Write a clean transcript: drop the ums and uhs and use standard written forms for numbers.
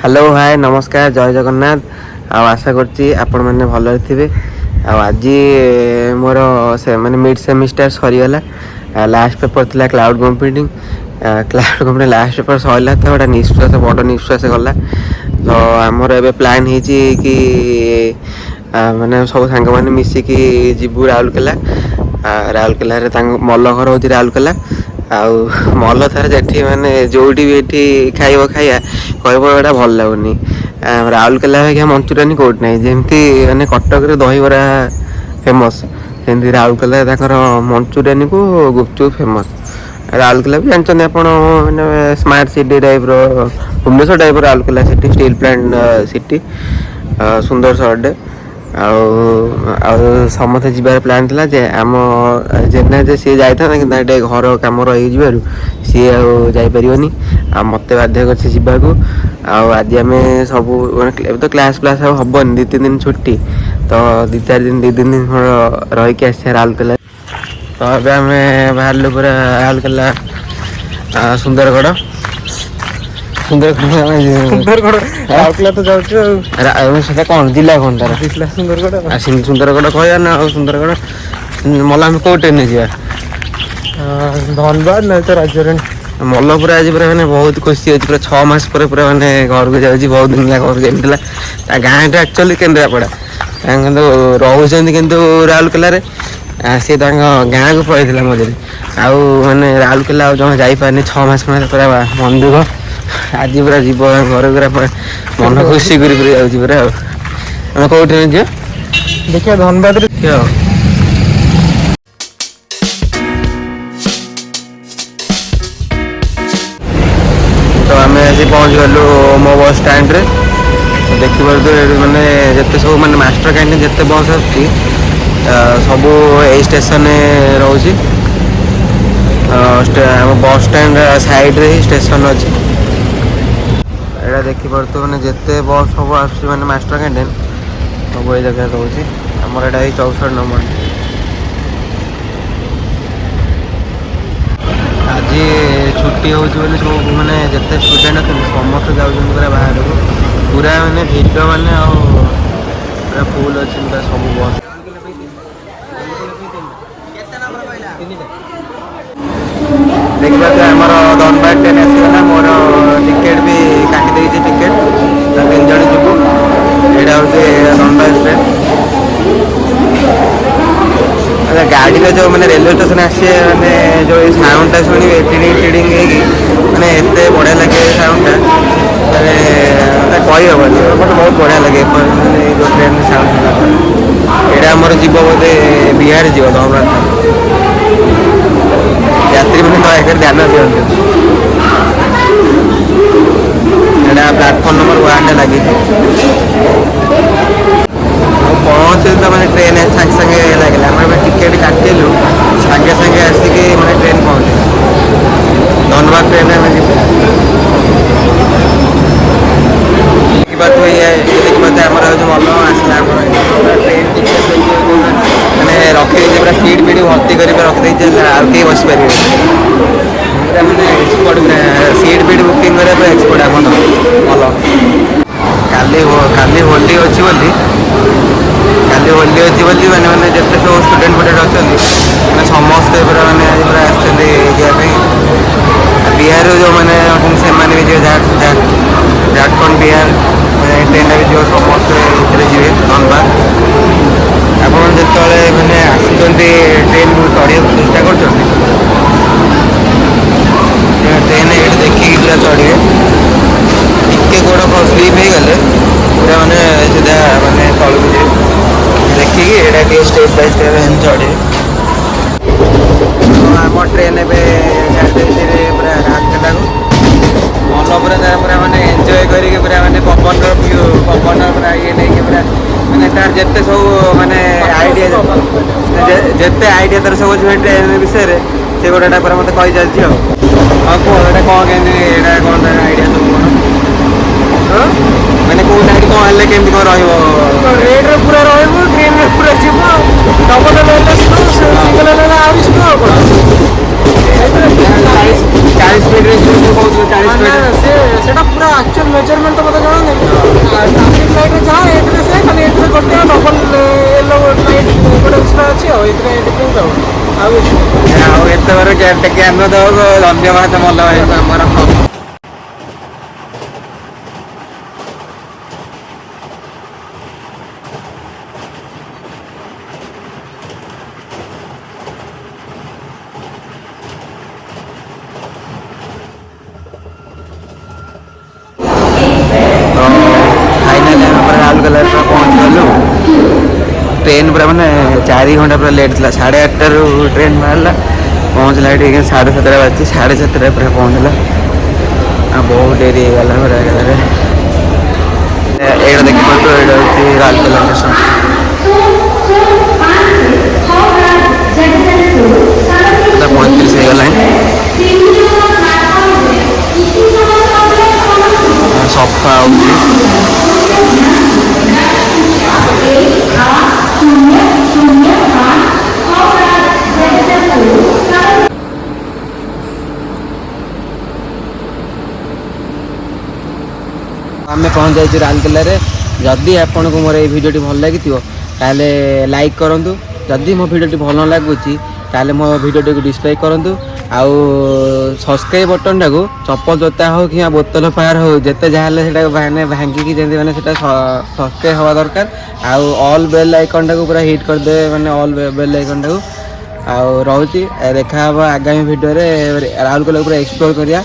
Hello hi नमस्कार जय जगन्नाथ। आशा करती आपण मैंने भल थे। आज मोर से माने मिड सेमिस्टर सरीगला। लास्ट पेपर थी cloud computing. Cloud computing last paper सरला तो गोटे निश्वास बड़ निश्वास गला। तो आमर ए प्लान हो कि माने सब सांग मैंने मिसिकी जीवु राउरकेला। राउरकेला मल घर हो राउरकेला। आउ मल थार जे मैंने जोटी भी खाइब खाइया कहबा भल लगुनि। राउरकेला क्या मंचूरियन कौट ना जमी मैंने कटक दहीबरा फेमस सेमती राउरकेला मंचूरियन को गुपचुप फेमस। राउरकेला भी जानते आप smart city type Bhubaneswar type Rourkela city steel plant city सुंदर सहरटे। समस्त जबार प्लान था जे आम जेना जे सी जाता कि घर कम रही सी आईपरनी मत बाध्य कर। आज आम सब तो क्लास प्लास हेनी दी तीन दिन छुट्टी तो दी चार दिन दी तीन दिन रहीकि आस राउरकेला। तो अब आम बाहर पूरा राउरकेला सुंदरगढ़ सुंदरगढ़ राउरकेला तो जाऊँ कौन जिला कौन तार सुंदरगढ़ सुंदरगढ़ कहया ना सुंदरगढ़ मला आम कौ ट्रेन जा धनबाद ना तो राज्य मल पूरा आज पूरा मैंने बहुत खुशी अच्छी पूरा 6 मास पर पूरा मैंने घर को जाऊँगी बहुत दिन घर को जाता गाँव टा एक्चुअली केन्द्रापड़ा रोच कि राउरकेला सी गाँ को पड़े मझे आउ मैंने राउरकेला जमा जापारे 6 मास पूरा मन दुख आज पूरा जीव घर पूरा मन खुशी कर पूरा आम कौ ट्रेन जा देखिए धनबाद देखिए। तो आम आज पहुँच गलु मो बस स्टैंड रे देखिए मैंने जिते सब मैंने मास्टर कैंटीन जिते बस आसबू यही स्टेशन रोचे बस स्टैंड साइड रे ही स्टेशन अच्छी एटा देखिए मैंने जिते बस सब आस मास्टर कैंटीन सब ये जगह रोचे आमर एटा 64 नंबर। आज छुट्टी हो सब मैंने जिते स्टूडेंट अच्छे समस्त जाऊँ पूरा बाहर को पूरा मैंने भिड़ मैंने पूरा फुल अच्छे पूरा सब बस देखिए आमर धनबाद ट्रेन आसगला मोर टिकेट भी काटी टिकेट 3 जन जीवु यहाँ हूँ धनबाद ट्रेन। गाड़ी का जो मैंने रेलवे स्टेशन आसे मैंने जो साउंडटा शुणे टिड़िंग टिड़िंग मैंने एत बढ़िया लगे साउंडटा मैंने कहीहबनी बट बहुत बढ़िया लगे जो ट्रेन साउंड यहाँ आमर जीव बोधे बिहार जीव धनबाद यात्री मैंने दयाकर ध्यान दिखते यहाँ प्लाटफर्म नंबर 1 लगी पहुँचे तो मैंने ट्रेन सागे सागे लगे आम टिकेट काटिलु सागे सागे आसिक मैंने ट्रेन पहुँचे धनबाद ट्रेन में देखिए आमर जो मल आसला ट्रेन टिकेट मैंने रखी पूरा सीट फीट भर्ती कर रखी कहीं बस पारे मैंने एक्सपर्ट पूरा सीट फीट बुकिंग करने एक्सपर्ट आम भल काली होली अच्छी बोली काली होली अच्छी बोली मैंने मैंने जिते सब स्टूडेंट फुडेंट अच्छा मैंने समस्ते पूरा मैंने आज पूरा बिहार जो मैंने से भी झारखंड बिहार ट्रेन भी जो समस्ते जी धनबाद आप जो मैंने आसुँच ट्रेन को चढ़ा चेष्टा कर ट्रेन ये देखिए पूरा चढ़े टिके गोड़ स्लीप हो गले पूरा मैंने सीधा मैंने तलू देखिए ये स्टेप बाय स्टेप चढ़े आम ट्रेन पूरा राउरकेला मल पूरा पूरा मैंने एंजॉय करके पूरा मैंने पवन व्यू पवन पूरा ये नहीं पूरा मैंने तार जिते सब मैंने आइडिया जिते आइडिया तार सब अच्छे ट्रेन विषय से गोटा पूरा मत कही चलती हाँ कह कौन के कौन आइडिया सब कौन मैंने कौ साइड कौन हेल्ले केमती कौन रेड रे पूरा रही ग्रीन रे पूरा जीव डबल सिंगल चालीस स्पीड 40 स्पीड पूरा एक्चुअल मेजरमेंट तो मतलब ଅଛି ଆଉ ଏଥିରେ ଡିଫରେନ୍ସ ଆଉ କିଛି ନାହିଁ। ଆଉ ଏତେ ବାର ଜ୍ଞାନ ଦେବାକୁ ଧନ୍ୟବାଦ ଭଲ ଭାଇ ଆମର। फाइनाली ଆମେ ପୁରା ରାଉରକେଲାରେ ପୁରା ପହଞ୍ଚିଗଲୁ। ट्रेन पूरा मैंने 4 घंटा पूरा लेट था। 8:30 ट्रेन बाहर पहुँचला ये 7:30 बाजी 7:30 पूरा पहुँचला। बहुत डेरी होगा पूरा ये देखिए ये हूँ राउरकेला स्टेशन। 7:35 होगा सफा आम पहुँच जाइए राउरकेला। जदि आपन को मोर ये भिडियो भल लगी ताले लाइक करूँ। जदि मो भिडियो भल न लगुच ताले मो भिडियो को डिसलाइक करूँ। आउ सब्सक्राइब बटन टाक चप्पल जोता हो कि बोतल फायर हो जिते जहाँ मैंने भांगिकी जमी मैंने सब्सक्राइब हवा दरकार। आउ ऑल बेल आइकन टाक पूरा हिट करदे मैंने ऑल बेल आइकन टाक। आउ रोची देखा आगामी भिडियो राउरकेला पूरा एक्सप्लोर करिया।